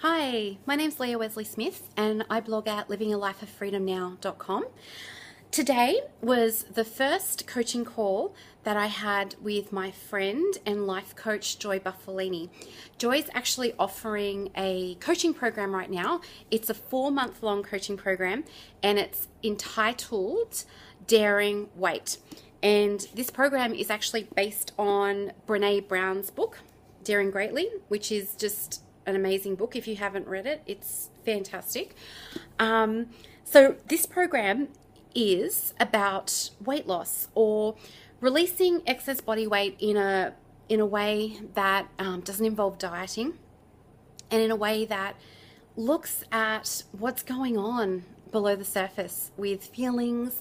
Hi, my name's Leah Wesley Smith and I blog at livingalifeoffreedomnow.com. Today was the first coaching call that I had with my friend and life coach, Joy Bufalini. Joy's actually offering a coaching program right now. It's a 4-month-long coaching program and it's entitled Daring Weight. And this program is actually based on Brené Brown's book, Daring Greatly, which is just an amazing book. If you haven't read it, it's fantastic. So this program is about weight loss or releasing excess body weight in a way that doesn't involve dieting, and in a way that looks at what's going on below the surface with feelings,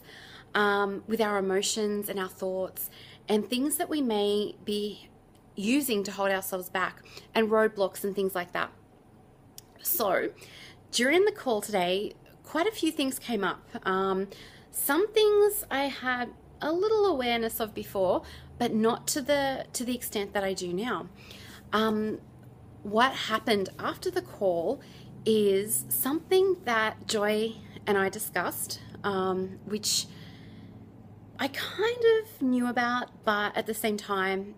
with our emotions and our thoughts, and things that we may be using to hold ourselves back, and roadblocks and things like that. So during the call today, quite a few things came up. Some things I had a little awareness of before, but not to the extent that I do now. What happened after the call is something that Joy and I discussed, which I kind of knew about, but at the same time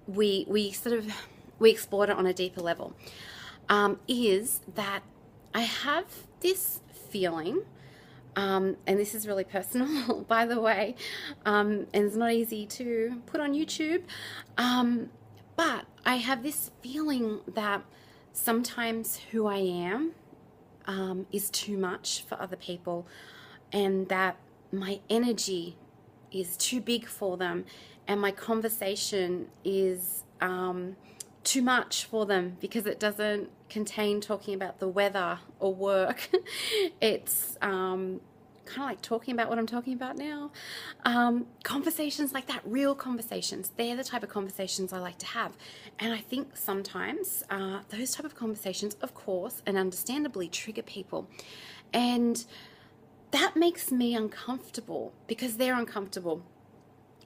we explored it on a deeper level, is that I have this feeling, and this is really personal, by the way, and it's not easy to put on YouTube, but I have this feeling that sometimes who I am is too much for other people, and that my energy is too big for them, and my conversation is too much for them because it doesn't contain talking about the weather or work. It's kind of like talking about what I'm talking about now. Conversations like that, real conversations, they're the type of conversations I like to have. And I think sometimes those type of conversations, of course, and understandably trigger people. And that makes me uncomfortable because they're uncomfortable.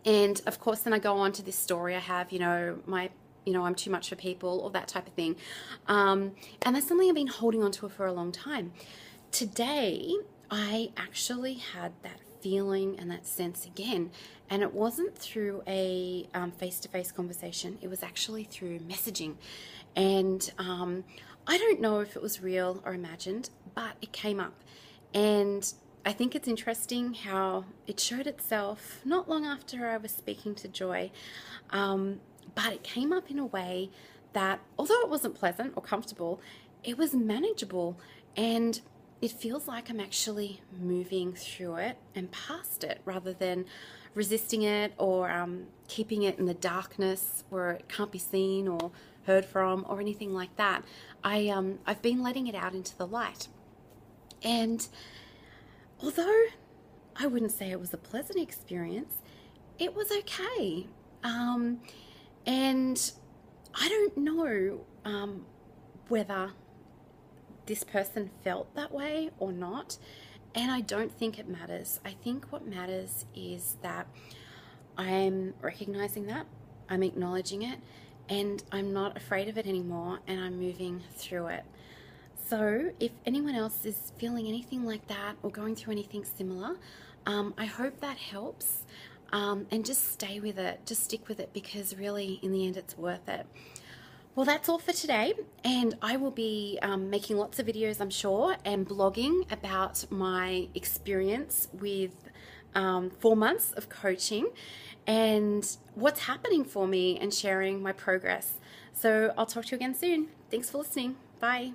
And of course, then I go on to this story I have, I'm too much for people, or that type of thing. And that's something I've been holding on to for a long time. Today, I actually had that feeling and that sense again. And it wasn't through a face-to-face conversation. It was actually through messaging. And I don't know if it was real or imagined, but it came up. And I think it's interesting how it showed itself not long after I was speaking to Joy, but it came up in a way that, although it wasn't pleasant or comfortable, it was manageable, and it feels like I'm actually moving through it and past it rather than resisting it or keeping it in the darkness where it can't be seen or heard from or anything like that. I've been letting it out into the light. And although I wouldn't say it was a pleasant experience, it was okay. And I don't know whether this person felt that way or not. And I don't think it matters. I think what matters is that I'm recognizing that, I'm acknowledging it, and I'm not afraid of it anymore, and I'm moving through it. So if anyone else is feeling anything like that or going through anything similar, I hope that helps. And just stay with it, just stick with it, because really in the end it's worth it. Well, that's all for today, and I will be making lots of videos, I'm sure, and blogging about my experience with 4 months of coaching and what's happening for me, and sharing my progress. So I'll talk to you again soon. Thanks for listening. Bye.